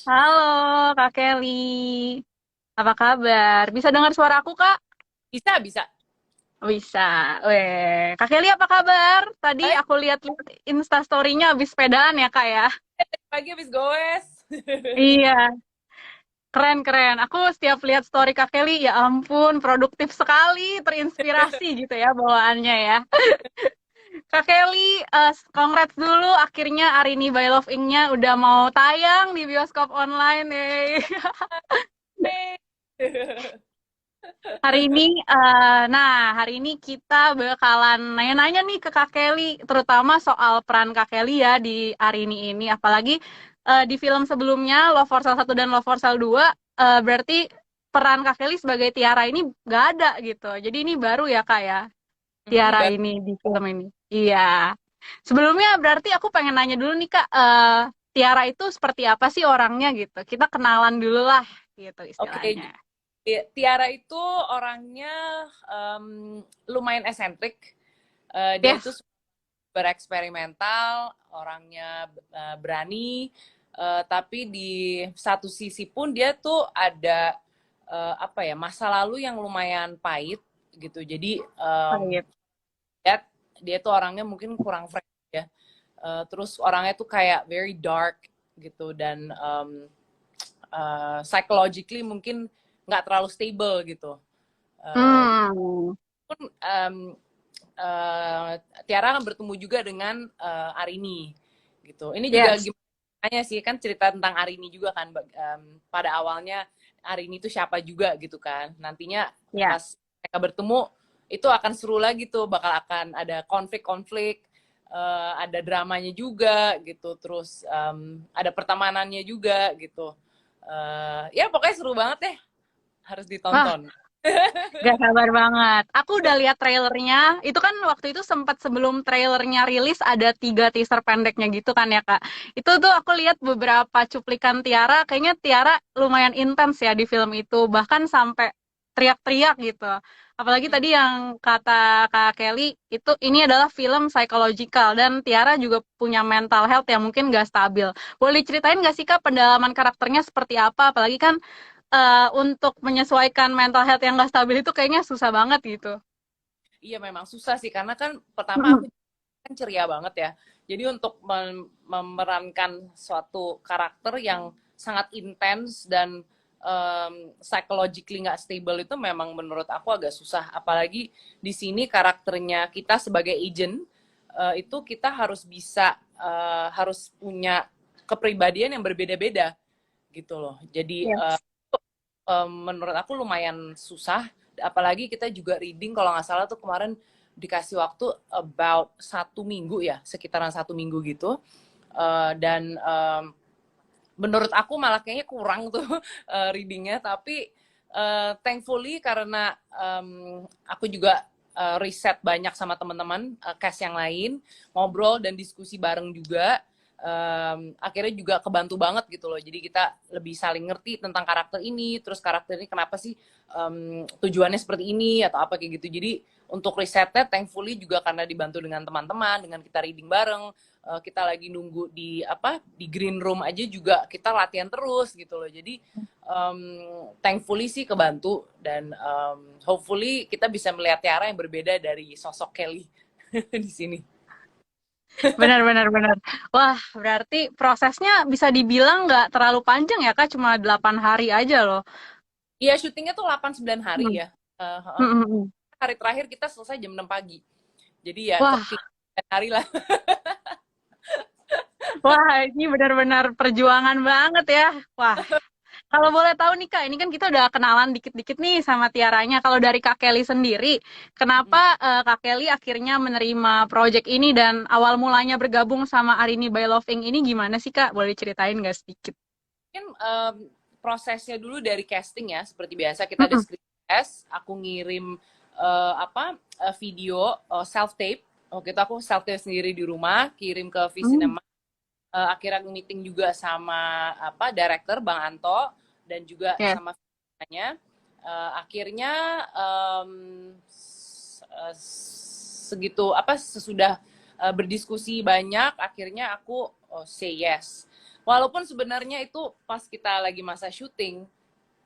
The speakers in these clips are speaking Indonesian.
Halo, Kak Kelly. Apa kabar? Bisa dengar suara aku, Kak? Bisa, bisa. Bisa. Weh, Kak Kelly apa kabar? Tadi Baik, aku lihat Instastory-nya habis sepedaan ya, Kak ya? pagi habis goes. Iya, keren-keren. Aku setiap lihat story Kak Kelly, ya ampun, produktif sekali, terinspirasi gitu ya bawaannya ya. Kak Kelly, congrats dulu. Akhirnya Arini by Love Inc-nya udah mau tayang di bioskop online. Yeay. Hey. Hari ini kita bakalan nanya-nanya nih ke Kak Kelly, terutama soal peran Kak Kelly ya di Arini ini. Apalagi di film sebelumnya, Love for Sale 1 dan Love for Sale 2, berarti peran Kak Kelly sebagai Tiara ini nggak ada gitu. Jadi ini baru ya Kak ya, Ini Tiara baru. ini di film ini. Iya. Sebelumnya berarti aku pengen nanya dulu nih Kak, Tiara itu seperti apa sih orangnya gitu. Kita kenalan dulu lah gitu Oke, istilahnya. Tiara itu orangnya em, lumayan esentrik. Dia itu Yes. bereksperimental, orangnya berani, tapi di satu sisi pun dia tuh ada apa ya, masa lalu yang lumayan pahit gitu. Jadi Baik. dia dia tuh orangnya mungkin kurang fresh ya. Terus orangnya tuh kayak very dark gitu dan psychologically mungkin nggak terlalu stable gitu. Uh, Hmm. pun Tiara akan bertemu juga dengan Arini gitu. Ini juga Yes. gimana sih kan cerita tentang Arini juga kan pada awalnya Arini itu siapa juga gitu kan. Nantinya Ya. pas mereka bertemu itu akan seru lagi tuh, bakal akan ada konflik-konflik, ada dramanya juga gitu, terus ada pertemanannya juga gitu. Ya pokoknya seru banget deh, harus Wah, ditonton. gak sabar banget. Aku udah lihat trailernya. Itu kan waktu itu sempat sebelum trailernya rilis ada 3 teaser pendeknya gitu kan ya Kak. Itu tuh aku lihat beberapa cuplikan Tiara. Kayaknya Tiara lumayan intens ya di film itu. Bahkan sampai teriak-teriak gitu. Apalagi tadi yang kata Kak Kelly, itu ini adalah film psychological. Dan Tiara juga punya mental health yang mungkin gak stabil. Boleh ceritain gak sih Kak pendalaman karakternya seperti apa? Apalagi kan untuk menyesuaikan mental health yang gak stabil itu kayaknya susah banget gitu. Iya memang susah sih karena kan pertama aku Mm-mm. kan ceria banget ya. Jadi untuk memerankan suatu karakter yang sangat intens dan psychologically nggak stable itu memang menurut aku agak susah. Apalagi di sini karakternya kita sebagai agent itu kita harus bisa harus punya kepribadian yang berbeda-beda gitu loh. Jadi Yes. menurut aku lumayan susah, apalagi kita juga reading kalau nggak salah tuh kemarin dikasih waktu about 1 minggu ya, sekitaran 1 minggu gitu. Dan menurut aku malah kayaknya kurang tuh readingnya, tapi thankfully karena aku juga riset banyak sama teman-teman cast yang lain, ngobrol dan diskusi bareng juga, akhirnya juga kebantu banget gitu loh. Jadi kita lebih saling ngerti tentang karakter ini, terus karakter ini kenapa sih tujuannya seperti ini atau apa kayak gitu. Jadi untuk risetnya thankfully juga karena dibantu dengan teman-teman, dengan kita reading bareng, kita lagi nunggu di apa di green room aja juga kita latihan terus gitu loh. Jadi thankfully sih kebantu dan hopefully kita bisa melihat Tiara yang berbeda dari sosok Kelly di sini. Benar, benar, benar. Wah, berarti prosesnya bisa dibilang nggak terlalu panjang ya, Kak? Cuma 8 hari aja loh. Iya, syutingnya tuh 8-9 hari Hmm. ya. Hmm, hmm, hmm. Hari terakhir kita selesai jam 6 pagi. Jadi ya Wah, ketik hari lah. wah, ini benar-benar perjuangan banget ya. Wah, kalau boleh tahu nih Kak, ini kan kita udah kenalan dikit-dikit nih sama Tiaranya. Kalau dari Kak Kelly sendiri, kenapa Kak Kelly akhirnya menerima project ini dan awal mulanya bergabung sama Arini by Loving ini gimana sih Kak? Boleh ceritain nggak sedikit? Mungkin prosesnya dulu dari casting ya, seperti biasa kita ada Mm-mm. script test, aku ngirim apa video self tape. Waktu itu aku self tape sendiri di rumah, kirim ke Hmm. Visinema. Akhirnya meeting juga sama apa director Bang Anto dan juga Yes. sama nya. Akhirnya segitu apa sesudah berdiskusi banyak, akhirnya aku say yes. Walaupun sebenarnya itu pas kita lagi masa syuting,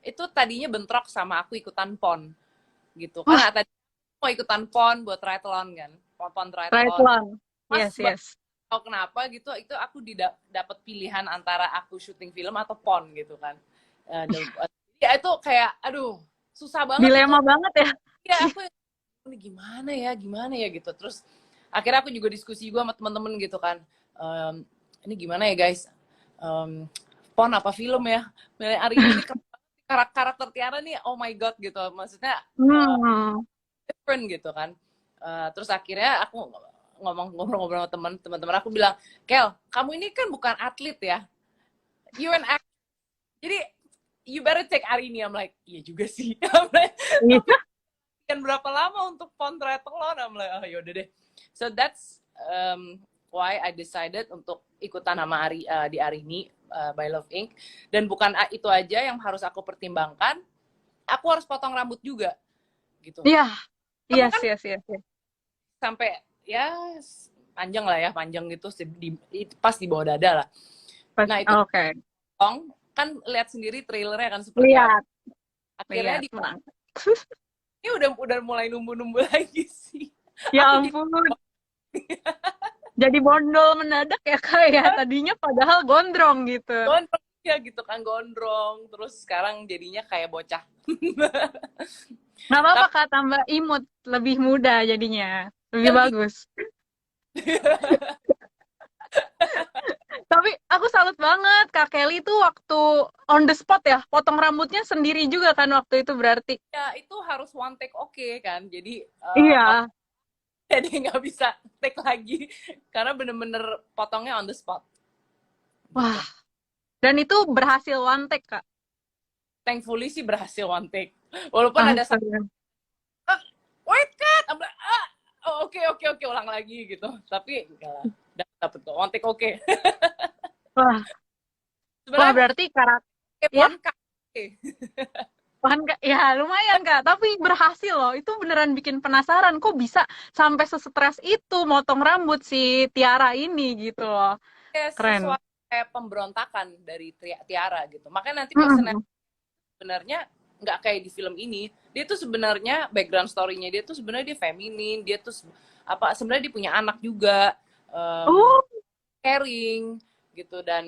itu tadinya bentrok sama aku ikutan PON gitu. Wah, Karena tadi mau ikutan PON buat triathlon kan, PON triathlon. triathlon. Pas Yes, yes. tahu kenapa gitu, itu aku dapat pilihan antara aku syuting film atau PON gitu kan. Ya itu kayak, aduh, susah banget itu. Dilema banget ya. Ya aku ini gimana ya gitu. Terus akhirnya aku juga diskusi juga sama temen-temen gitu kan. Ini gimana ya guys? PON apa film ya? Hari ini karakter Tiara nih, oh my god gitu. Maksudnya Hmm. different gitu kan. Terus akhirnya aku ngobrol-ngobrol sama teman-teman aku bilang, Kel, kamu ini kan bukan atlet ya, you an actor, jadi you better take Arini. I'm like, iya juga sih. Iya. Tapi kan berapa lama untuk PON triathlon? I'm like, oh yaudah deh. So that's why I decided untuk ikutan sama di Arini by Love Inc. Dan bukan itu aja yang harus aku pertimbangkan, aku harus potong rambut juga gitu. Iya. Kamu Yes, kan yes, yes, yes. sampai ya panjang lah ya, panjang gitu pas di bawah dada lah. Nah itu Oke. kan lihat sendiri trailernya kan seperti apa. Lihat, Akhirnya lihat banget. ini udah mulai numbu-numbu lagi sih. Ya Aku ampun. Jadi bondol mendadak ya Kak ya. Tadinya padahal gondrong gitu. gondrong ya gitu kan, gondrong, terus sekarang jadinya kayak bocah. Nggak apa-apa Kak, tambah imut. Lebih muda jadinya. Lebih bagus. Tapi aku salut banget Kak Kelly tuh waktu on the spot ya. Potong rambutnya sendiri juga kan waktu itu berarti. Ya itu harus one take kan, jadi Iya. jadi nggak bisa take lagi karena bener-bener potongnya on the spot gitu. Wah. Dan itu berhasil one take Kak. Thankfully sih berhasil one take, walaupun ada satu Astaga. wait cut, oke, ulang lagi gitu, tapi enggak lah, dapet kok one take oke. Wah. Wah Sebenarnya berarti karakter ya. one cut Kan ya lumayan Kak, tapi berhasil loh. Itu beneran bikin penasaran kok bisa sampai sesetres itu motong rambut si Tiara ini gitu loh. kayak Keren. sesuatu kayak pemberontakan dari Tiara gitu. Makanya nanti Mm-mm. sebenarnya nggak kayak di film ini. Dia tuh sebenarnya background story-nya dia tuh sebenarnya dia feminin, dia tuh apa sebenarnya dia punya anak juga, Oh, caring gitu, dan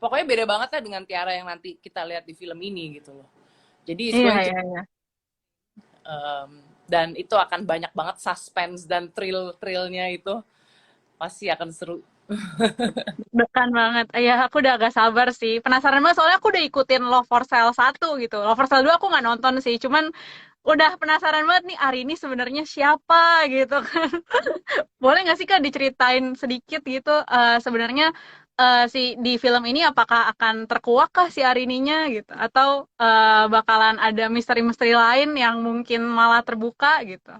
pokoknya beda banget lah dengan Tiara yang nanti kita lihat di film ini gitu loh. Jadi it's iya going to iya iya. dan itu akan banyak banget suspense dan thrill-thrillnya, itu pasti akan seru. Dekan banget. Ya, aku udah agak sabar sih. Penasaran banget soalnya aku udah ikutin Love for Sale 1 gitu. Love for Sale 2 aku nggak nonton sih, cuman udah penasaran banget nih Arini sebenarnya siapa gitu kan. Boleh nggak sih Kak diceritain sedikit gitu sebenarnya si di film ini apakah akan terkuak kah si Arininya gitu atau bakalan ada misteri-misteri lain yang mungkin malah terbuka gitu.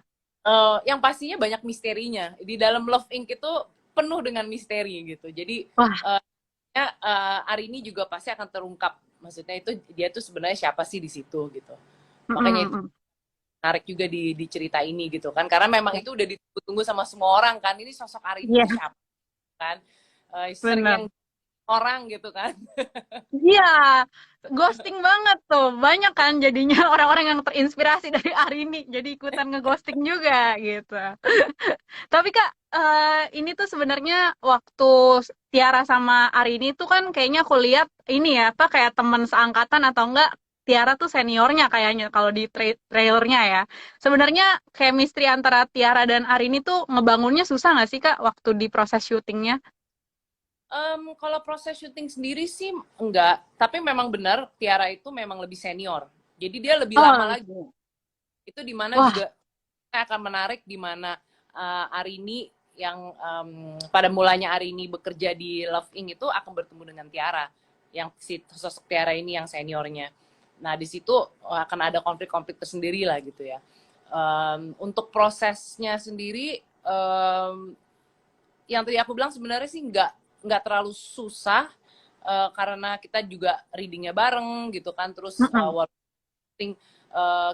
Yang pastinya banyak misterinya. Di dalam Love Inc itu penuh dengan misteri gitu. Jadi Wah, Arini juga pasti akan terungkap. Maksudnya itu dia tuh sebenarnya siapa sih di situ gitu. mm, Makanya mm, itu mm. menarik juga di cerita ini gitu kan. Karena memang itu udah ditunggu-tunggu sama semua orang kan. Ini sosok Arini Iya, itu siapa kan? Sering benar. yang orang gitu kan. Iya, ghosting banget tuh. Banyak kan jadinya orang-orang yang terinspirasi dari Arini jadi ikutan ngeghosting juga gitu. Tapi Kak, ini tuh sebenarnya waktu Tiara sama Arini tuh kan kayaknya aku lihat ini ya, apa kayak teman seangkatan atau enggak Tiara tuh seniornya kayaknya kalau di trailernya ya. Sebenarnya chemistry antara Tiara dan Arini tuh ngebangunnya susah nggak sih Kak waktu di proses syutingnya? Kalau proses syuting sendiri sih enggak, tapi memang benar Tiara itu memang lebih senior. Jadi dia lebih lama lagi. Oh, Itu dimana wah, juga akan menarik, dimana Arini yang pada mulanya Arini bekerja di Love Inc itu akan bertemu dengan Tiara, yang si sosok Tiara ini yang seniornya. Nah di situ akan ada konflik-konflik tersendiri lah gitu ya. Untuk prosesnya sendiri, yang tadi aku bilang sebenarnya sih nggak terlalu susah, karena kita juga readingnya bareng gitu kan, terus mm-mm.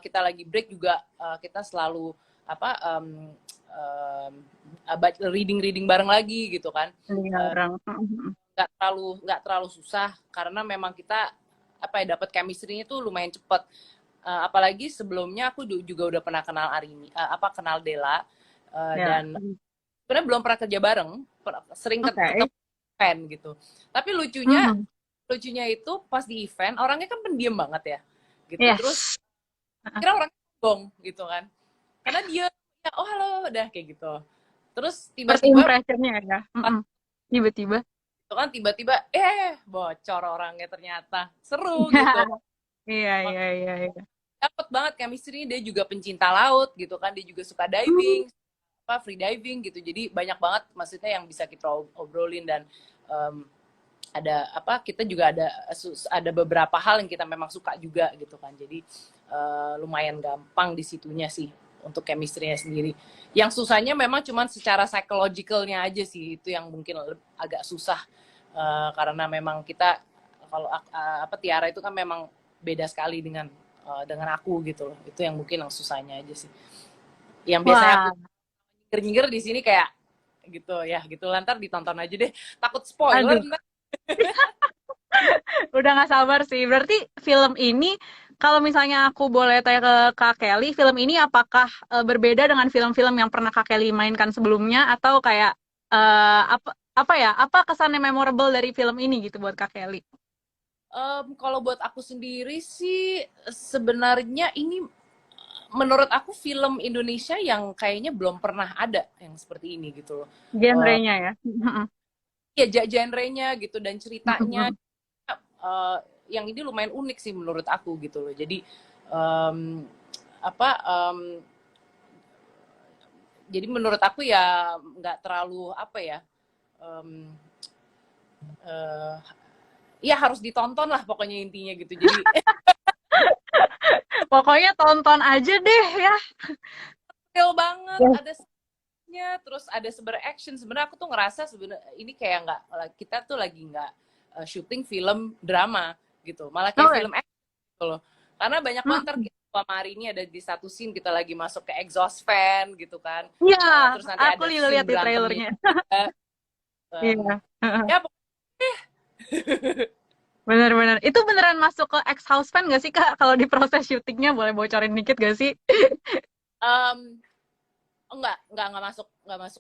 kita lagi break juga, kita selalu apa reading bareng lagi gitu kan. Jarang. Nggak terlalu susah karena memang kita apa ya, dapat chemistry-nya tuh lumayan cepet. Apalagi sebelumnya aku juga udah pernah kenal Arini, kenal Della, Ya. dan sebenarnya belum pernah kerja bareng, sering Oke. ketemu event gitu. Tapi Mhm. lucunya itu pas di event orangnya kan pendiam banget ya, gitu. Terus Yes. kira orang gong gitu kan, karena dia ya, oh halo, udah kayak gitu. Terus First tiba-tiba impression-nya ya. pas Mhm. Tiba-tiba. itu kan tiba-tiba bocor orangnya ternyata seru gitu. Iya, iya, iya, iya. Dapet banget chemistry, dia juga pencinta laut gitu kan, dia juga suka Hmm. diving, free diving gitu, jadi banyak banget maksudnya yang bisa kita obrolin. Dan um, kita juga ada beberapa hal yang kita memang suka juga gitu kan, jadi lumayan gampang di situnya sih untuk chemistry-nya sendiri. Yang susahnya memang cuman secara psychological-nya aja sih, itu yang mungkin agak susah. Karena memang kita kalau Tiara itu kan memang beda sekali dengan aku gitu loh. Itu yang mungkin yang susahnya aja sih. Yang biasanya aku Wah, nyindir di sini kayak gitu ya, gitu lantar ditonton aja deh. Takut spoiler aduh, ntar. udah nggak sabar sih. Berarti film ini, kalau misalnya aku boleh tanya ke Kak Kelly, film ini apakah berbeda dengan film-film yang pernah Kak Kelly mainkan sebelumnya, atau kayak apa ya? Apa kesan yang memorable dari film ini gitu buat Kak Kelly? Kalau buat aku sendiri sih sebenarnya ini menurut aku film Indonesia yang kayaknya belum pernah ada yang seperti ini gitu loh. Uh, Genrenya ya. ya genre-nya gitu dan ceritanya uh, yang ini lumayan unik sih menurut aku gitu loh. Jadi um, apa um, jadi menurut aku ya nggak terlalu apa ya, um, uh, ya harus ditonton lah pokoknya intinya gitu. Jadi Pokoknya tonton aja deh ya. real banget, Ya. ada terus ada action. Sebenarnya aku tuh ngerasa sebenarnya ini kayak nggak, kita tuh lagi nggak syuting film drama gitu, malah kayak Oke. film action gitu loh. Karena banyak banget ntar Hmm. kita sama hari ini ada di satu scene kita lagi masuk ke exhaust fan gitu kan. Iya, Terus nanti aku ada juga scene lihat di berantemnya trailernya. juga. Um, Iya. ya Bener-bener. Itu beneran masuk ke ex house fan gak sih Kak? Kalau di proses syutingnya boleh bocorin dikit gak sih? um, nggak masuk,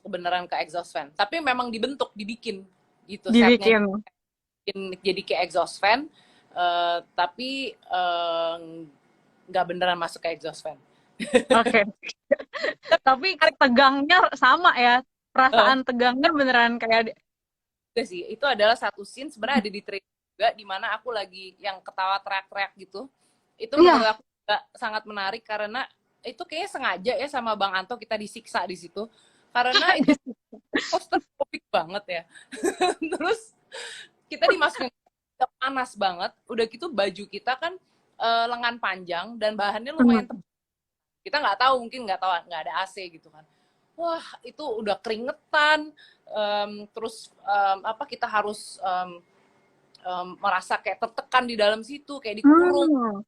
kebenaran ke exhaust fan, tapi memang dibikin gitu setnya, Dibikin. jadi kayak exhaust fan, tapi nggak beneran masuk ke exhaust fan. Oke. Tapi tegangnya sama ya. uh, Perasaan tegangnya beneran kayak sih itu adalah satu scene sebenarnya ada di trailer juga, di mana aku lagi yang ketawa teriak-teriak gitu. Itu menurut iya. aku juga sangat menarik karena itu kayaknya sengaja ya sama Bang Anto kita disiksa di situ, karena itu claustrophobic banget ya. Terus kita dimasukin panas banget, udah gitu baju kita kan lengan panjang dan bahannya lumayan Hmm. tebal, kita nggak tahu, mungkin nggak ada AC gitu kan. Wah itu udah keringetan, terus kita harus merasa kayak tertekan di dalam situ, kayak dikurung. Hmm.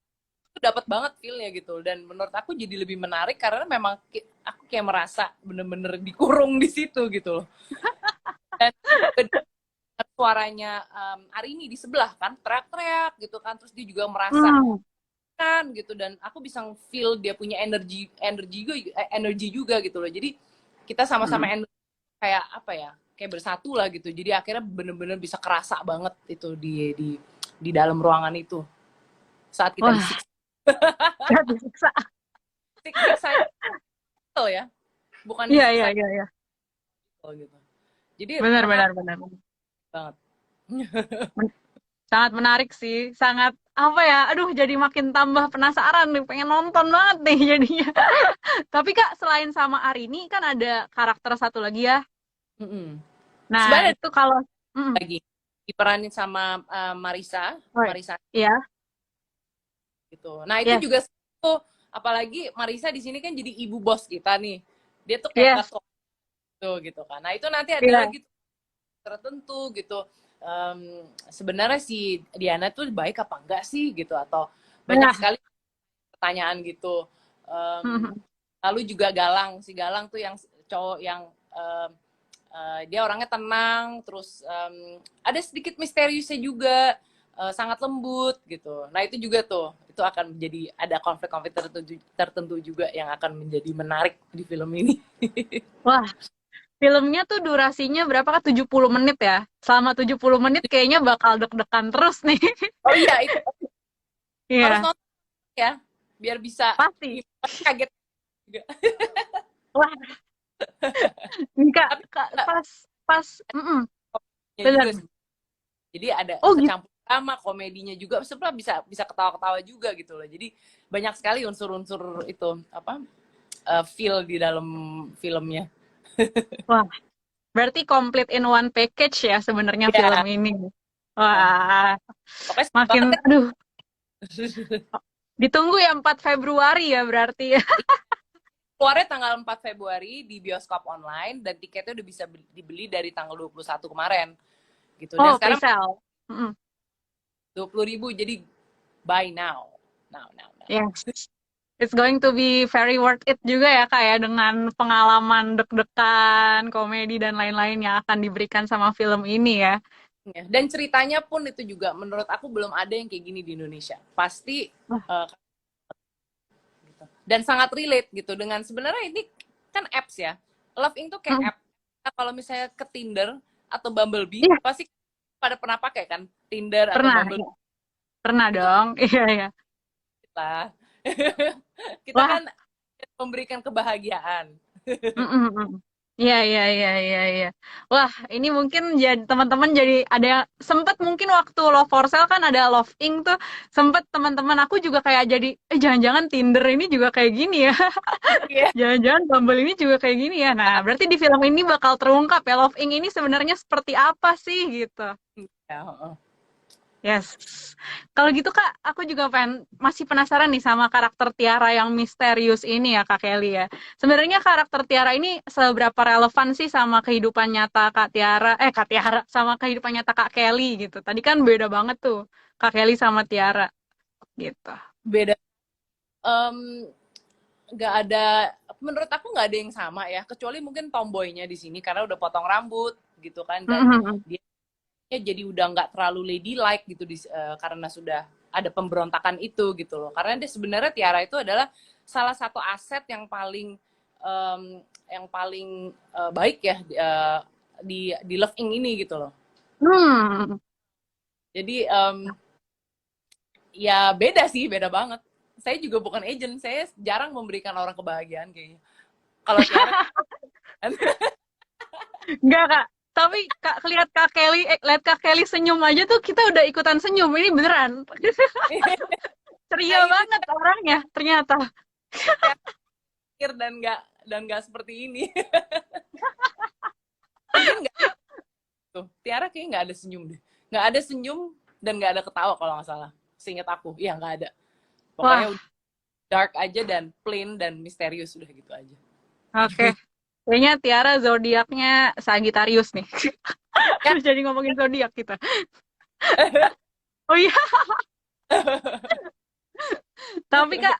Itu dapat banget feel-nya gitu, dan menurut aku jadi lebih menarik karena memang aku kayak merasa bener-bener dikurung di situ gitu loh. Dan suaranya Arini di sebelah kan teriak-teriak gitu kan, terus dia juga merasa Hmm. kan gitu, dan aku bisa feel dia punya energi juga gitu loh. Jadi kita sama-sama Hmm. energi, kayak apa ya, kayak bersatu lah gitu. Jadi akhirnya bener-bener bisa kerasa banget itu di dalam ruangan itu saat kita Wah, disiksa. gak disiksa. Siksa ya, bukan Iya, iya, disiksa iya, iya. gitu. Jadi Benar, menarik benar, benar. banget. Sangat menarik sih. Sangat apa ya? Aduh, jadi makin tambah penasaran nih. Pengen nonton banget nih jadinya. Tapi Kak, selain sama Arini kan ada karakter satu lagi ya. Nah, Sebenarnya itu kalau lagi diperanin sama Marisa, oh, Marisa iya, gitu. Nah itu yes, juga tuh, apalagi Marisa di sini kan jadi ibu bos kita nih. Dia tuh kayak yes, ketua gitu kan. Nah itu nanti ada iya. lagi tertentu gitu. Sebenarnya si Diana tuh baik apa enggak sih gitu, atau banyak Nah, sekali pertanyaan gitu. Lalu juga Galang, si Galang tuh yang cowok yang dia orangnya tenang, terus ada sedikit misteriusnya juga, sangat lembut gitu. Nah itu juga tuh, itu akan menjadi ada konflik-konflik tertentu juga yang akan menjadi menarik di film ini. Wah, filmnya tuh durasinya berapa kan? 70 menit ya. Selama 70 menit kayaknya bakal deg-degan terus nih. Oh iya, itu harus Iya, nonton ya, biar bisa pasti. kaget juga. Wah, Kak, Tapi Kak, pas, pas, ya bener. juga sih. Jadi ada Oh gitu. kecampur sama komedinya juga, sebenarnya bisa bisa ketawa-ketawa juga gitu loh. Jadi banyak sekali unsur-unsur itu apa feel di dalam filmnya. Wah, berarti komplit in one package ya sebenarnya film Ya, ini. Wah, pokoknya seru makin, banget deh. aduh, ditunggu ya 4 Februari ya berarti ya. Keluarnya tanggal 4 Februari di bioskop online dan tiketnya udah bisa dibeli dari tanggal 21 kemarin gitu. Dan Oh, sekarang pre-sale. Mm-mm. 20.000 jadi buy now. Now, now, now. Yes. It's going to be very worth it juga ya Kak ya dengan pengalaman deg-degan, komedi dan lain-lain yang akan diberikan sama film ini ya. Ya, dan ceritanya pun itu juga menurut aku belum ada yang kayak gini di Indonesia. Pasti Wah, gitu. Dan sangat relate gitu dengan sebenarnya ini kan apps ya. Love Inc tuh kayak mm, app. Nah, kalau misalnya ke Tinder atau Bumblebee iya, pasti pada pernah pakai kan Tinder atau pernah. Bumblebee Iya. Pernah itu dong. Iya, iya. lah. Kita Wah, kan memberikan kebahagiaan. mm, mm, mm. Iya, iya, iya, iya, iya. Wah, ini mungkin jadi teman-teman jadi ada sempet mungkin waktu Love for Sale kan ada Love Inc tuh sempet teman-teman aku juga kayak jadi jangan-jangan Tinder ini juga kayak gini ya. Iya. Jangan-jangan Bumble ini juga kayak gini ya. Nah, berarti di film ini bakal terungkap ya Love Inc ini sebenarnya seperti apa sih gitu. Ya, Yes. Kalau gitu Kak, aku juga masih penasaran nih sama karakter Tiara yang misterius ini ya Kak Kelly ya. Sebenarnya karakter Tiara ini seberapa relevan sih sama kehidupan nyata Kak Tiara sama kehidupan nyata Kak Kelly gitu. Tadi kan beda banget tuh Kak Kelly sama Tiara gitu. beda. Em, nggak ada, menurut aku nggak ada yang sama ya, kecuali mungkin tomboynya di sini karena udah potong rambut gitu kan, dan dia jadi udah nggak terlalu ladylike gitu karena sudah ada pemberontakan itu gitu loh. Karena dia sebenarnya Tiara itu adalah salah satu aset yang paling baik ya di Love Inc ini gitu loh. Hmm. Jadi ya beda sih, beda banget. Saya juga bukan agent, saya jarang memberikan orang kebahagiaan kayaknya. Kalau Tiara kan. Enggak, Kak. Tapi lihat lihat Kak Kelly senyum aja tuh kita udah ikutan senyum. Ini beneran. Nah Ceria itu banget orangnya ternyata. terakhir dan nggak seperti ini. Mungkin nggak tuh. Tiara kayaknya nggak ada senyum deh. Nggak ada senyum dan nggak ada ketawa kalau nggak salah. Seingat aku, iya nggak ada. Wah, Pokoknya dark aja dan plain dan misterius udah gitu aja. oke. Kayaknya Tiara zodiaknya Sagittarius nih. Ya, Jadi ngomongin zodiak kita. Oh iya, tapi Kak,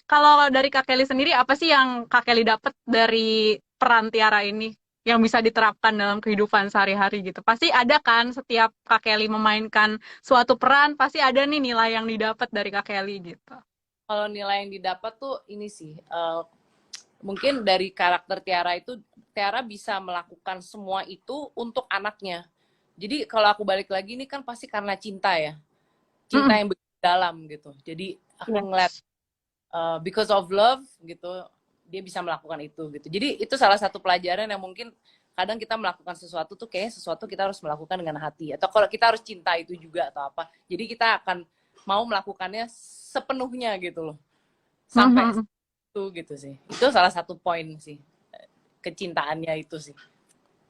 kalau dari Kak Kelly sendiri apa sih yang Kak Kelly dapat dari peran Tiara ini yang bisa diterapkan dalam kehidupan sehari-hari gitu? Pasti ada kan setiap Kak Kelly memainkan suatu peran, pasti ada nih nilai yang didapat dari Kak Kelly gitu. kalau nilai yang didapat tuh ini sih, mungkin dari karakter Tiara itu, Tiara bisa melakukan semua itu untuk anaknya. Jadi kalau aku balik lagi ini kan pasti karena cinta ya, cinta Mm-mm. yang begitu dalam gitu. Jadi aku ngeliat Yes. because of love gitu, dia bisa melakukan itu gitu. Jadi itu salah satu pelajaran yang mungkin kadang kita melakukan sesuatu tuh kayak sesuatu kita harus melakukan dengan hati, atau kalau kita harus cinta itu juga atau apa. Jadi kita akan mau melakukannya sepenuhnya gitu loh, sampai Mhm. itu gitu sih. Itu salah satu poin sih, kecintaannya itu sih.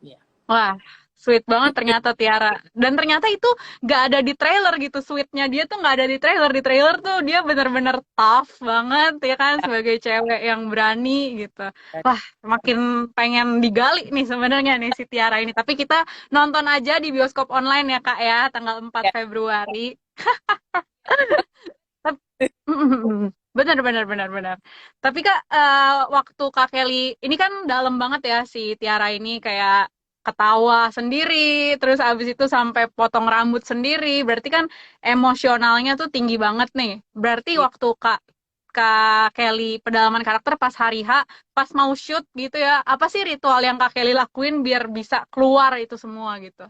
Iya. Wah, sweet banget ternyata Tiara. Dan ternyata itu gak ada di trailer gitu. Sweetnya dia tuh gak ada di trailer. Di trailer tuh dia bener-bener tough banget ya kan sebagai cewek yang berani gitu. Wah, makin pengen digali nih sebenarnya nih si Tiara ini. Tapi kita nonton aja di bioskop online ya Kak ya, tanggal 4 Ya, Februari. Tep- Benar, benar, benar, benar. Tapi Kak, waktu Kak Kelly, ini kan dalam banget ya si Tiara ini kayak ketawa sendiri, terus abis itu sampai potong rambut sendiri. Berarti kan emosionalnya tuh tinggi banget nih. Berarti Iya. waktu Kak Kelly pedalaman karakter pas hari H, pas mau shoot gitu ya, apa sih ritual yang Kak Kelly lakuin biar bisa keluar itu semua gitu?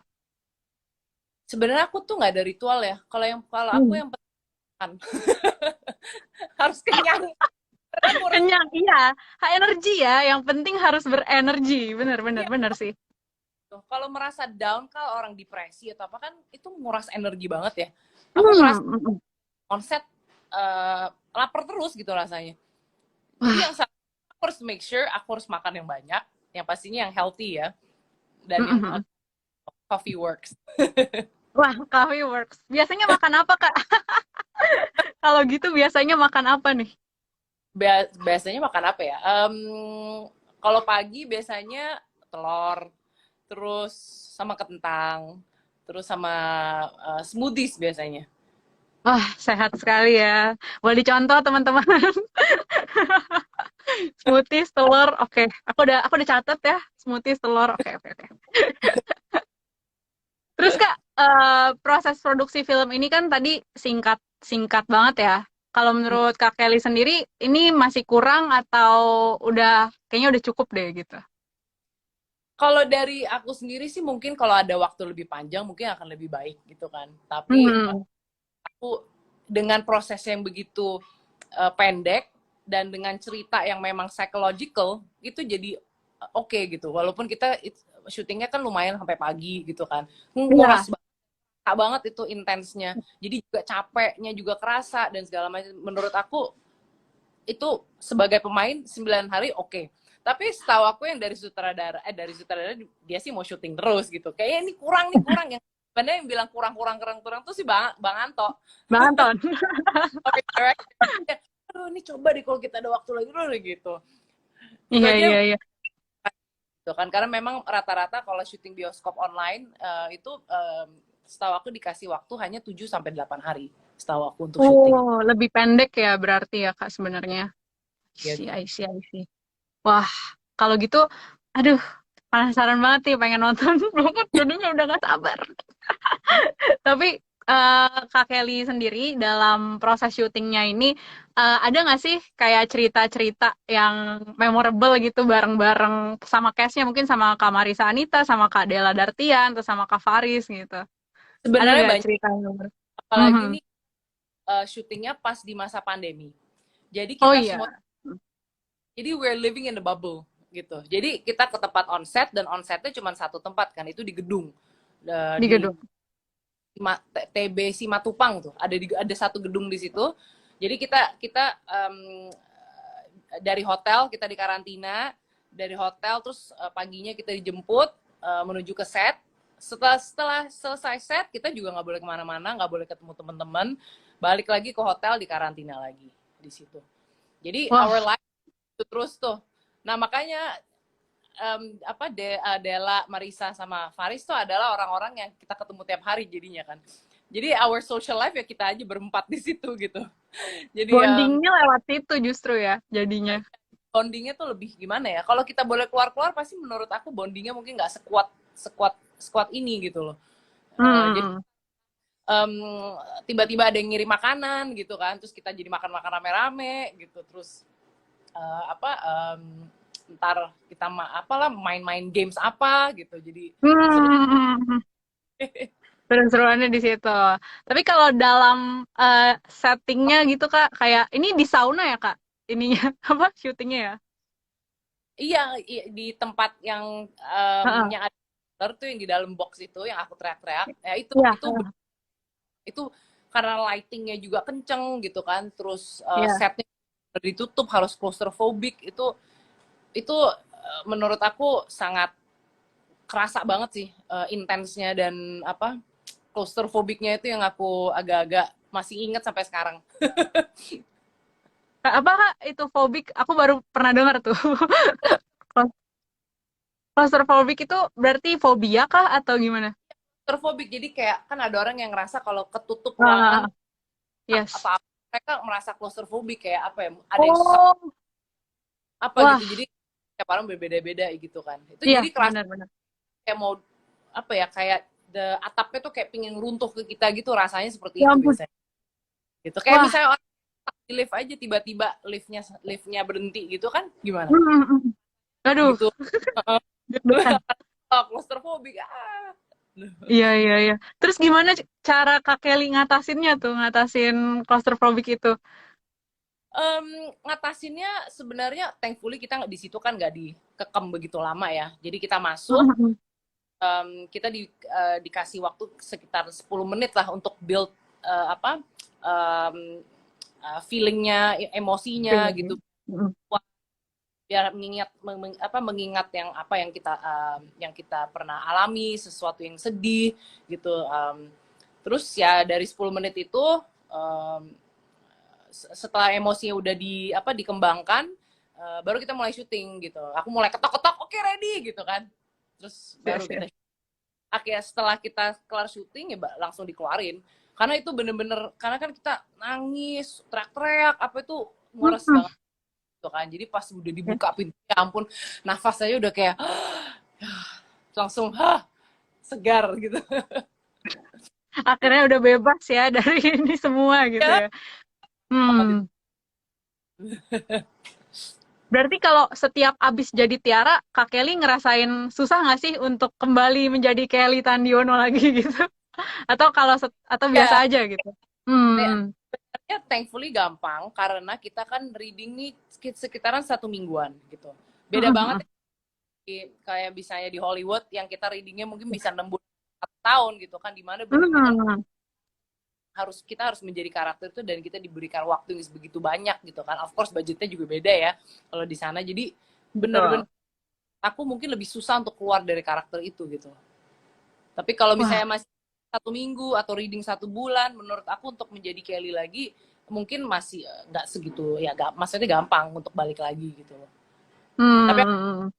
Sebenarnya aku tuh nggak ada ritual ya. Kalau aku Hmm. yang penting harus kenyang. Karena aku harus Kenyang, iya. High energi ya, yang penting harus berenergi. Benar, benar, iya, benar sih. tuh. Kalau merasa down, kalau orang depresi atau apa kan itu nguras energi banget ya. Aku ngerasa Hmm. onset lapar terus gitu rasanya. Jadi Wah. yang aku harus make sure aku harus makan yang banyak, yang pastinya yang healthy ya, dan yang Mm-mm. coffee works. Wah, coffee works. Biasanya makan apa, Kak? Kalau gitu biasanya makan apa nih? Biasanya makan apa ya? Kalau pagi biasanya telur, terus sama kentang, terus sama smoothies biasanya. Wah, sehat sekali ya. Boleh dicontoh, teman-teman. Smoothies, telur. Oke, aku udah catat ya. Smoothies, telur. Oke, oke, oke. Terus, Kak, proses produksi film ini kan tadi singkat banget ya. Kalau menurut Kak Kelly sendiri, ini masih kurang atau kayaknya udah cukup deh gitu? Kalau dari aku sendiri sih mungkin kalau ada waktu lebih panjang mungkin akan lebih baik gitu kan. Tapi Hmm. aku dengan proses yang begitu pendek dan dengan cerita yang memang psychological itu jadi oke gitu. Walaupun kita syutingnya kan lumayan sampai pagi gitu kan. Iya. Nguras banget itu intensnya. Jadi juga capeknya juga kerasa dan segala macam. Menurut aku itu sebagai pemain 9 hari oke. Tapi setahu aku yang dari sutradara dia sih mau syuting terus gitu. Kayaknya ini kurang nih kurang yang sebenarnya yang bilang kurang tuh si Bang Anto. Bang Anton. Aduh ini coba deh kalau kita ada waktu lagi dulu gitu. Itu Iya, aja iya, iya. gitu kan karena memang rata-rata kalau syuting bioskop online itu setahu aku dikasih waktu hanya 7 sampai 8 hari setahu aku untuk syuting. Oh, lebih pendek ya berarti ya, Kak, sebenarnya. Ya, I see, I see. Wah, kalau gitu, aduh, penasaran banget nih pengen nonton banget, jadinya udah gak sabar. Tapi Kak Kelly sendiri dalam proses syutingnya ini ada nggak sih kayak cerita-cerita yang memorable gitu bareng-bareng sama cast-nya mungkin sama Kak Marisa Anita, sama Kak Della Dartian, atau sama Kak Faris gitu. Ada sebenarnya nggak banyak cerita yang memorable? apalagi Mhm. nih syutingnya pas di masa pandemi. Jadi Oh kita semua iya, jadi we're living in the bubble gitu. Jadi kita ke tempat onset dan onsetnya cuma satu tempat kan itu di gedung. di Di gedung. TB Simatupang tuh ada satu gedung di situ. Jadi kita kita dari hotel kita di karantina, dari hotel terus paginya kita dijemput menuju ke set. Setelah selesai set kita juga nggak boleh kemana-mana, nggak boleh ketemu teman-teman, balik lagi ke hotel di karantina lagi di situ. Jadi our Wah, life itu terus tuh. Nah makanya Dela, Marisa sama Faris tuh adalah orang-orang yang kita ketemu tiap hari jadinya kan. Jadi our social life ya kita aja berempat di situ gitu. Jadi bondingnya lewat situ justru ya jadinya. bondingnya tuh lebih gimana ya? Kalau kita boleh keluar-keluar pasti menurut aku bondingnya mungkin nggak sekuat sekuat sekuat ini gitu loh. Jadi Hmm. um, tiba-tiba ada yang ngirim makanan gitu kan, terus kita jadi makan-makan rame-rame gitu, terus apa ntar kita apalah main-main games apa gitu, jadi seru. Hmm. Seru-seruannya di situ. Tapi kalau dalam settingnya gitu Kak, kayak ini di sauna ya Kak? Ininya apa syutingnya ya? Iya, di tempat yang Heeh. yang ada tuh yang di dalam box itu yang aku teriak-teriak, ya itu Iya, itu itu karena lightingnya juga kenceng gitu kan, terus iya. setnya ditutup harus claustrophobic itu menurut aku sangat kerasa banget sih intensnya dan apa claustrophobicnya itu yang aku agak-agak masih inget sampai sekarang. Kak, apa Kak itu fobik? Aku baru pernah dengar tuh. Claustrophobic itu berarti fobia kah atau gimana? Claustrophobic jadi kayak kan ada orang yang ngerasa kalau ketutup ruangan Ah, yes. apa mereka merasa claustrophobic kayak apa ya, ada yang susah Oh, apa wah, gitu, jadi tiap orang berbeda-beda gitu kan, itu iya jadi keras benar-benar. kayak mau apa ya, kayak atapnya tuh kayak pingin runtuh ke kita gitu, rasanya seperti Ya itu ampun, biasanya gitu, kayak wah. misalnya orang di lift aja tiba-tiba liftnya berhenti gitu kan, gimana Aduh, gitu. deg-degan. Claustrophobic Iya, iya, iya. Terus gimana cara Kak Kelly ngatasinnya tuh, ngatasin claustrophobic itu? Ngatasinnya sebenarnya thankfully kita di situ kan nggak dikekang begitu lama ya, jadi kita masuk, kita dikasih waktu sekitar 10 menit lah untuk build apa feelingnya, emosinya gitu, biar mengingat yang kita pernah alami, sesuatu yang sedih gitu. Terus ya dari 10 menit itu, um, setelah emosinya udah dikembangkan, baru kita mulai syuting gitu. Aku mulai ketok-ketok, oke, ready gitu kan. Terus baru Yes, kita yes. akhirnya setelah kita kelar syuting ya langsung dikeluarin, karena itu bener-bener, karena kan kita nangis, teriak-teriak, apa itu nguras Mm-mm. banget gitu kan. Jadi pas udah Ya. dibuka pintu, ya ampun, nafas saya udah kayak langsung segar gitu. Akhirnya udah bebas ya dari ini semua gitu Ya ya. banget itu. Hmm. Berarti kalau setiap abis jadi Tiara, Kak Kelly ngerasain susah nggak sih untuk kembali menjadi Kelly Tandiono lagi gitu? Atau atau biasa Ya, aja gitu? Hmm. ya thankfully gampang karena kita kan reading nih sekitaran 1 mingguan gitu. Beda banget Mm-mm. kayak misalnya di Hollywood yang kita readingnya mungkin bisa 6 bulan, 1 tahun gitu kan, dimana bener-bener Hmm. kita harus menjadi karakter itu dan kita diberikan waktu yang begitu banyak gitu kan. Of course budgetnya juga beda ya kalau di sana. Jadi bener-bener Betul. aku mungkin lebih susah untuk keluar dari karakter itu gitu. Tapi kalau Wah, misalnya masih 1 minggu atau reading 1 bulan, menurut aku untuk menjadi Kelly lagi mungkin masih nggak segitu ya, gak, maksudnya gampang untuk balik lagi gitu loh. Tapi hmm.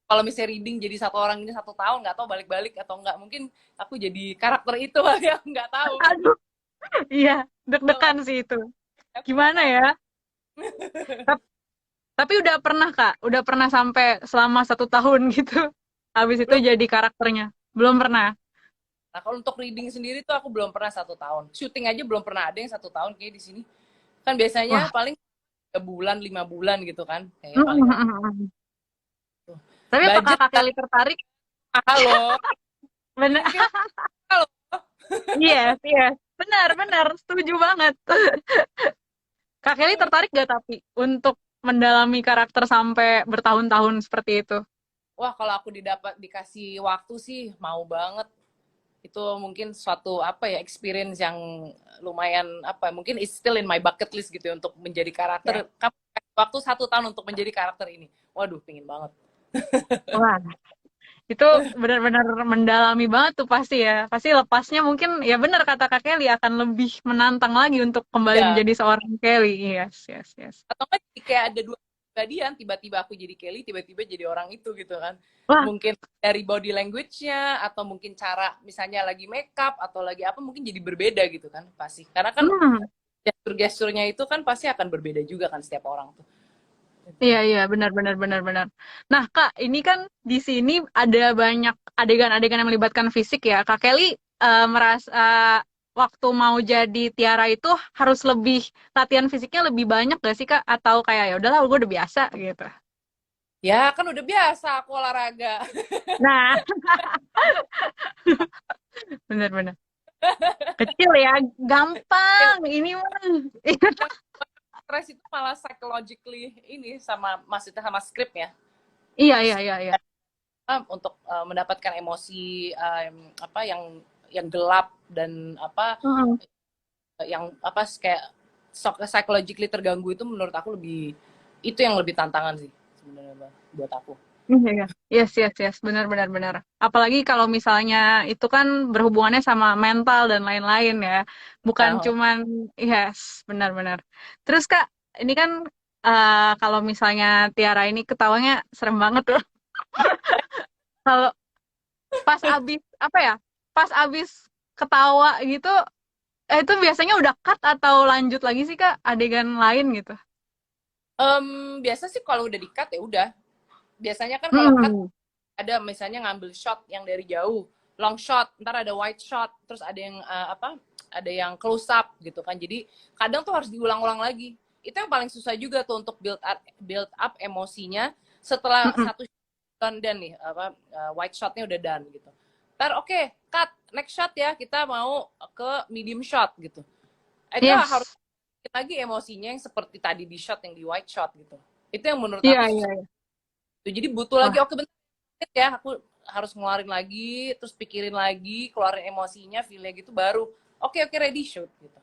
kalau misalnya reading jadi satu orang ini 1 tahun, nggak tahu balik-balik atau nggak, mungkin aku jadi karakter itu yang nggak tahu. Aduh, iya, deg-degan sih itu. Aku nggak Gimana tahu. ya? Tap- Tapi udah pernah Kak, udah pernah sampai selama 1 tahun gitu. Habis itu Belum. jadi karakternya. Belum pernah. Nah, kalau untuk reading sendiri tuh aku belum pernah 1 tahun. Syuting aja belum pernah ada yang 1 tahun kayak di sini. Kan biasanya Wah. paling 3 bulan, 5 bulan gitu kan, kayaknya paling lama. Tapi apakah Budget Kak kan Kelly tertarik? mahal loh. Bener. Kira mahal loh. Yes, yes. Benar, benar. Setuju banget. Kak Kelly tertarik gak tapi untuk mendalami karakter sampai bertahun-tahun seperti itu? Wah, kalau aku dikasih waktu sih mau banget. Itu mungkin suatu apa ya, experience yang lumayan apa, mungkin it's still in my bucket list gitu ya, untuk menjadi Ya. karakter. Kamu kasih waktu 1 tahun untuk menjadi karakter ini, waduh pingin banget. Wah, itu benar-benar mendalami banget tuh pasti ya. Pasti lepasnya mungkin ya benar kata Kak Kelly akan lebih menantang lagi untuk kembali Ya, menjadi seorang Kelly. Yes, yes, yes. atau kan kayak ada dua kepribadian, tiba-tiba aku jadi Kelly, tiba-tiba jadi orang itu gitu kan. Wah, Mungkin dari body language-nya, atau mungkin cara misalnya lagi makeup atau lagi apa, mungkin jadi berbeda gitu kan pasti, karena kan hmm. gestur-gesturnya itu kan pasti akan berbeda juga kan setiap orang tuh. Iya, iya, benar, benar, benar, benar. Nah, Kak, ini kan di sini ada banyak adegan-adegan yang melibatkan fisik ya. Kak Kelly merasa waktu mau jadi Tiara itu harus lebih latihan fisiknya lebih banyak gak sih, Kak? Atau kayak ya udahlah, gue udah biasa gitu. Ya kan udah biasa aku olahraga. Nah, benar-benar. Kecil ya, gampang. Ini mah. Stres itu malah psychologically ini, sama maksudnya sama skrip ya. Iya, iya, iya, iya. Untuk mendapatkan emosi, apa yang gelap dan apa Hmm. yang apa kayak psychologically terganggu, itu menurut aku itu yang lebih tantangan sih sebenarnya buat aku. Iya, iya. Yes, yes, yes. Benar, benar, benar. Apalagi kalau misalnya itu kan berhubungannya sama mental dan lain-lain ya. Bukan Nah, cuman, yes, benar, benar. Terus Kak, ini kan kalau misalnya Tiara ini ketawanya serem banget tuh. Kalau pas abis, apa ya, pas abis ketawa gitu, itu biasanya udah cut atau lanjut lagi sih Kak adegan lain gitu? Biasa sih kalau udah di-cut ya udah. Biasanya kan kalau cut Hmm. ada misalnya ngambil shot yang dari jauh, long shot, ntar ada wide shot, terus ada yang ada yang close up gitu kan. Jadi kadang tuh harus diulang-ulang lagi. Itu yang paling susah juga tuh untuk build up emosinya setelah Mm-mm. satu shot done nih, wide shotnya udah done gitu. Ntar oke, cut, next shot ya, kita mau ke medium shot gitu. Itu harus Yes. lagi emosinya yang seperti tadi di shot yang di wide shot gitu. Itu yang menurut Iya, aku iya, susah. iya. Jadi butuh lagi, Wah, oke bentar ya, aku harus ngeluarin lagi, terus pikirin lagi, keluarin emosinya, feel-nya gitu, baru oke oke ready shoot gitu.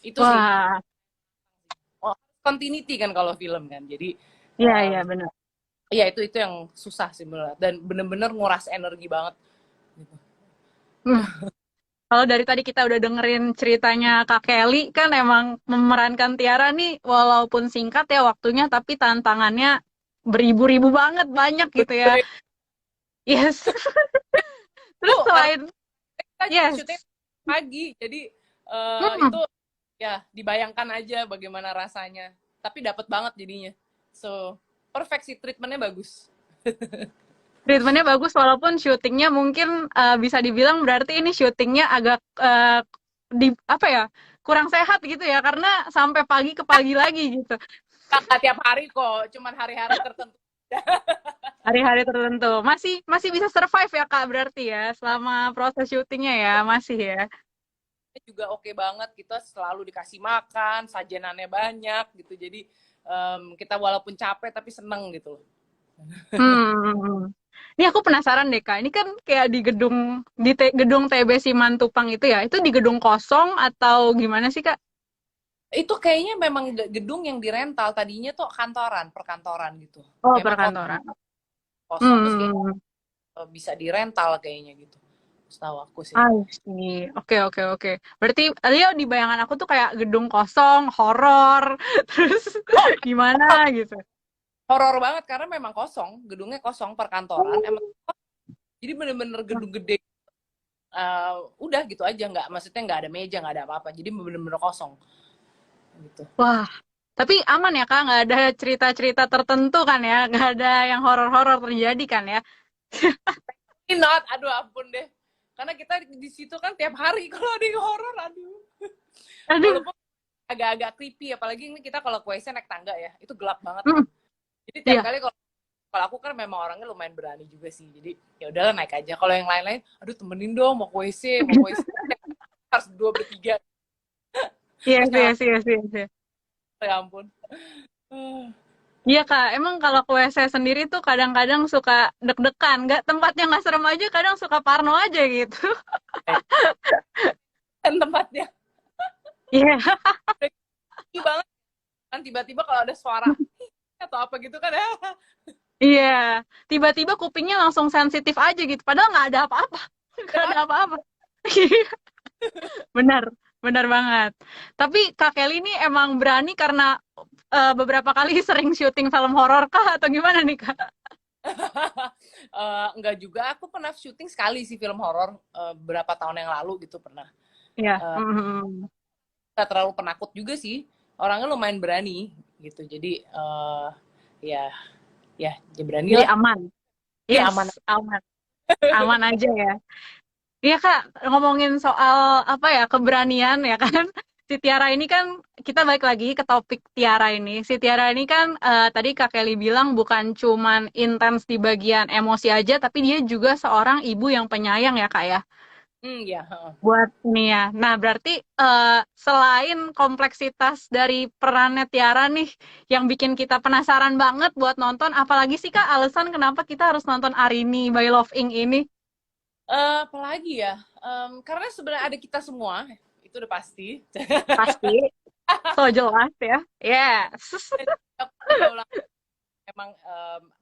Itu sih. wah. Oh, continuity kan kalau film kan. Jadi Iya, iya, benar. ya itu yang susah sih menurut, dan bener-bener nguras energi banget gitu. Hmm. Kalau dari tadi kita udah dengerin ceritanya Kak Kelly, kan emang memerankan Tiara nih, walaupun singkat ya waktunya, tapi tantangannya beribu-ribu banget, banyak gitu ya. Yes. Terus Tuh karena selain, kita yes. syuting pagi, jadi itu Hmm. ya dibayangkan aja bagaimana rasanya. Tapi dapat banget jadinya. So, perfect sih, treatmentnya bagus. Treatmentnya bagus walaupun syutingnya mungkin bisa dibilang berarti ini syutingnya agak di apa ya kurang sehat gitu ya karena sampai pagi ke pagi lagi gitu Kakak tiap hari kok, cuman hari-hari tertentu. hari-hari tertentu masih masih bisa survive ya Kak berarti ya selama proses syutingnya ya masih ya. Juga oke banget, kita selalu dikasih makan, sajenannya banyak gitu. Jadi kita walaupun capek tapi seneng gitu loh. Hmm. Ini aku penasaran deh Kak. Ini kan kayak di gedung gedung TB Simatupang itu ya. Itu di gedung kosong atau gimana sih Kak? Itu kayaknya memang gedung yang dirental, tadinya tuh kantoran, perkantoran gitu. Oh, Memang perkantoran. kosong terus kayak Hmm. bisa dirental kayaknya gitu. Setahu aku sih. I see. Oke, oke, oke. Berarti Leo di bayangan aku tuh kayak gedung kosong, horor, terus gimana gitu. Horor banget karena memang kosong, gedungnya kosong, perkantoran. Emang Oh. jadi bener-bener gedung gede. Udah gitu aja, nggak, maksudnya nggak ada meja, nggak ada apa-apa. Jadi bener-bener kosong gitu. Wah, tapi aman ya Kak, nggak ada cerita-cerita tertentu kan ya, nggak ada yang horor-horor terjadi kan ya. Not, aduh ampun deh. Karena kita di situ kan tiap hari kalau ada yang horor, aduh. Aduh. Walaupun agak-agak creepy, apalagi ini kita kalau ke WC naik tangga ya, itu gelap banget Hmm, kan. Jadi tiap iya. kali kalau aku kan memang orangnya lumayan berani juga sih. Jadi ya udahlah naik aja. Kalau yang lain-lain, aduh temenin dong mau ke WC, mau ke WC. Harus dua bertiga. Iya, Terus iya, nyala, iya, iya, iya. ya ampun. Iya Kak, emang kalau ke WC sendiri tuh kadang-kadang suka deg-degan, nggak tempatnya nggak serem aja, kadang suka parno aja gitu. Dan tempatnya Iya. sepi banget kan, tiba-tiba kalau ada suara atau apa gitu kan ya. Iya, tiba-tiba kupingnya langsung sensitif aja gitu. Padahal nggak ada apa-apa, nggak ada apa-apa. Iya, benar, benar banget. Tapi Kak Kelly ini emang berani karena beberapa kali sering syuting film horor kah atau gimana nih Kak? Enggak juga, aku pernah syuting sekali sih film horor berapa tahun yang lalu gitu pernah. Iya. uh, Mhm. Gak terlalu penakut juga sih, orangnya lumayan berani gitu. Jadi ya ya berani Jadi lah. aman. Iya Yes, aman. aman. Aman aja ya. Iya Kak, ngomongin soal apa ya keberanian ya kan. Si Tiara ini kan kita balik lagi ke topik Tiara ini. Si Tiara ini kan tadi Kak Kelly bilang bukan cuman intens di bagian emosi aja, tapi dia juga seorang ibu yang penyayang ya Kak ya. Ya. Buat Nia. Nah, berarti selain kompleksitas dari perannya Tiara nih yang bikin kita penasaran banget buat nonton, apalagi sih Kak alasan kenapa kita harus nonton Arini by Love Inc ini? Apalagi ya, karena sebenarnya ada kita semua, itu udah pasti. Pasti. So jelas ya. Yes. Aku juga ulang, emang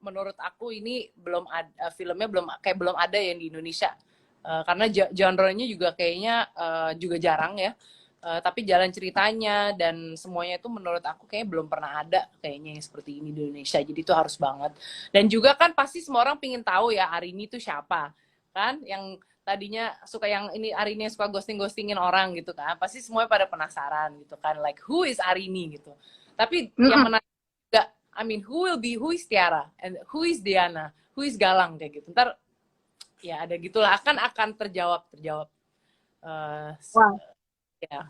menurut aku ini belum ada filmnya, belum ada yang di Indonesia. Karena genre-nya juga kayaknya juga jarang ya. Tapi jalan ceritanya dan semuanya itu menurut aku kayaknya belum pernah ada kayaknya yang seperti ini di Indonesia. Jadi itu harus banget. Dan juga kan pasti semua orang pingin tahu ya Arini itu siapa kan, yang tadinya suka yang ini Arini yang suka ghostingin orang gitu kan, pasti semuanya pada penasaran gitu kan, like who is Arini gitu. Tapi yang Mm-mm. menarik juga, I mean who is Tiara and who is Diana, who is Galang kayak gitu. Ntar ya ada gitulah, akan terjawab uh, Wah, ya.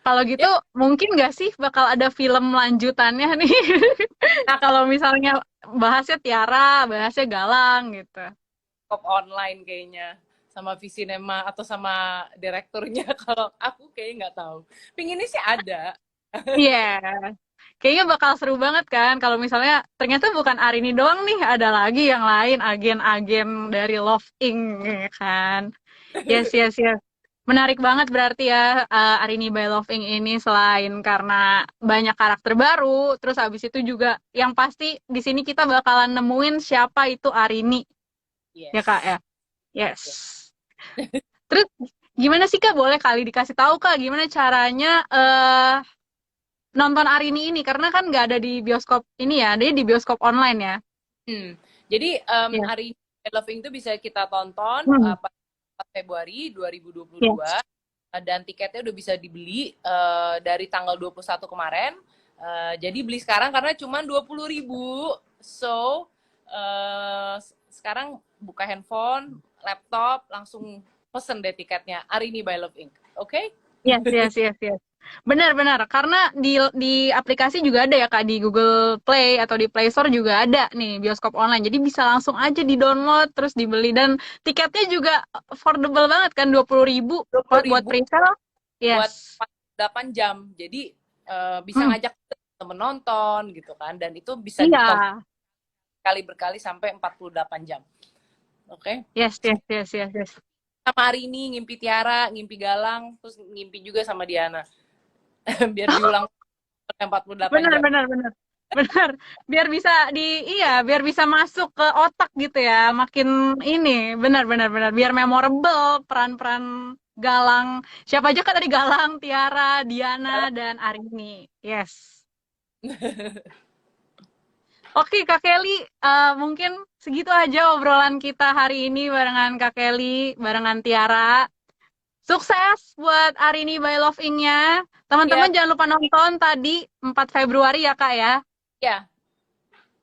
kalau gitu Ya, mungkin nggak sih bakal ada film lanjutannya nih? nah, Kalau misalnya bahasnya Tiara, bahasnya Galang gitu. kop online kayaknya sama Visinema atau sama direkturnya. Kalau aku kayaknya nggak tahu. Pinginnya sih ada. Iya, kayaknya bakal seru banget kan kalau misalnya ternyata bukan Arini doang nih, ada lagi yang lain agen-agen dari Love Inc ya kan. Yes, yes, yes. Menarik banget berarti ya, Arini by Love Inc ini selain karena banyak karakter baru, terus habis itu juga yang pasti di sini kita bakalan nemuin siapa itu Arini ya Kak Yes. ya. Yes. Yes. Terus gimana sih Kak? Boleh kali dikasih tahu Kak gimana caranya nonton Arini ini karena kan nggak ada di bioskop ini ya, dia di bioskop online ya. Jadi Yes. hari ini Loving itu bisa kita tonton Hmm. 4 Februari Yes. 2022 dan tiketnya udah bisa dibeli dari tanggal 21 kemarin. Jadi beli sekarang karena cuma 20.000. So sekarang buka handphone, laptop, langsung pesen deh tiketnya Arini by Love Inc. Oke? Okay? Yes, yes, yes, yes. Benar-benar, karena di aplikasi juga ada ya Kak, di Google Play atau di Play Store juga ada nih bioskop online. Jadi bisa langsung aja di-download terus dibeli dan tiketnya juga affordable banget kan 20.000 Dua puluh buat ribu pre-sale. buat Yes. 8 jam. Jadi bisa Hmm. ngajak temen nonton gitu kan, dan itu bisa Iya. ditonton kali berkali sampai 48 jam. Oke. Yes, yes, yes, yes, yes. Sama hari ini ngimpi Tiara, ngimpi Galang, terus ngimpi juga sama Diana. Biar diulang 48 Benar, jam. benar, benar. Benar. Biar bisa biar bisa masuk ke otak gitu ya. Makin ini, benar, benar, benar. Biar memorable peran-peran Galang. Siapa aja kan tadi Galang, Tiara, Diana, dan Arini. Yes. Oke, Kak Kelly, mungkin segitu aja obrolan kita hari ini barengan Kak Kelly, barengan Tiara. Sukses buat Arini by Love Inc-nya. Teman-teman Ya, jangan lupa nonton tadi 4 Februari ya, Kak ya. ya,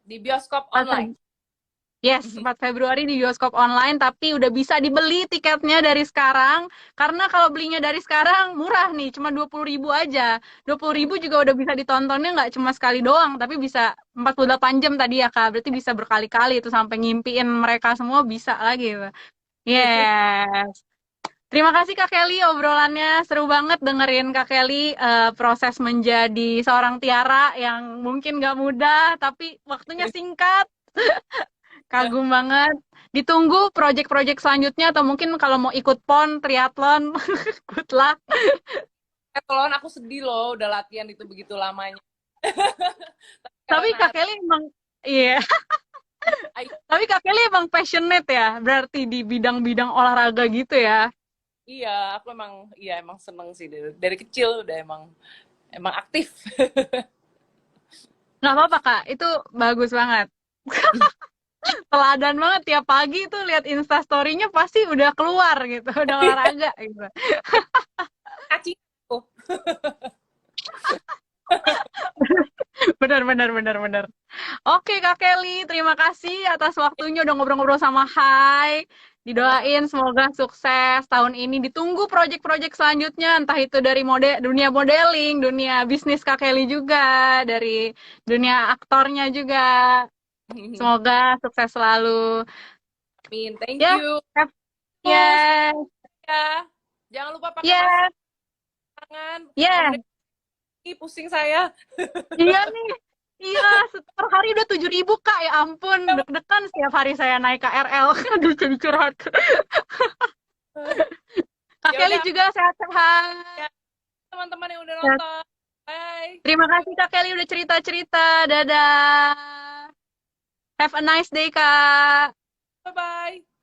di bioskop online. Yes, 4 Februari di bioskop online, tapi udah bisa dibeli tiketnya dari sekarang. Karena kalau belinya dari sekarang, murah nih, cuma 20.000 aja. 20.000 juga udah bisa ditontonnya nggak cuma sekali doang, tapi bisa 48 jam tadi ya, Kak. Berarti bisa berkali-kali itu sampai ngimpiin mereka semua bisa lagi. Yes. Terima kasih Kak Kelly, obrolannya seru banget dengerin Kak Kelly proses menjadi seorang Tiara yang mungkin nggak mudah, tapi waktunya singkat. Kagum banget. Ditunggu project-project selanjutnya atau mungkin kalau mau ikut PON, triathlon, good luck. Triathlon aku sedih loh, udah latihan itu begitu lamanya. Tapi Karena Kak Kelly emang, iya, tapi Kak Kelly emang passionate ya, berarti di bidang-bidang olahraga gitu ya. iya, aku emang seneng sih dari kecil udah emang aktif. Nggak apa-apa Kak, itu bagus banget. Teladan banget tiap pagi tuh lihat Instastory-nya pasti udah keluar gitu, udah olahraga gitu. Aci tuh. Benar, benar, benar, benar. Oke Kak Kelly, terima kasih atas waktunya udah ngobrol-ngobrol sama Hai. Sama-sama. Didoain semoga sukses tahun ini. Ditunggu proyek-proyek selanjutnya, entah itu dari dunia modeling, dunia bisnis Kak Kelly juga, dari dunia aktornya juga. Semoga sukses selalu. Amin, thank Ya, you. have, Terus yes, ya, jangan lupa pakai masker yes, tangan. Om yes. Deddy pusing saya. Iya nih. Iya, per hari udah 7.000 Kak. Ya ampun, deg-degan setiap hari saya naik KRL. Aduh, jadi curhat. Kak Ya Kelly udah, juga sehat-sehat. ya, teman-teman yang udah Ya, nonton. Bye. terima kasih Kak Kelly udah cerita-cerita. Dadah. Have a nice day, Kak. Bye-bye.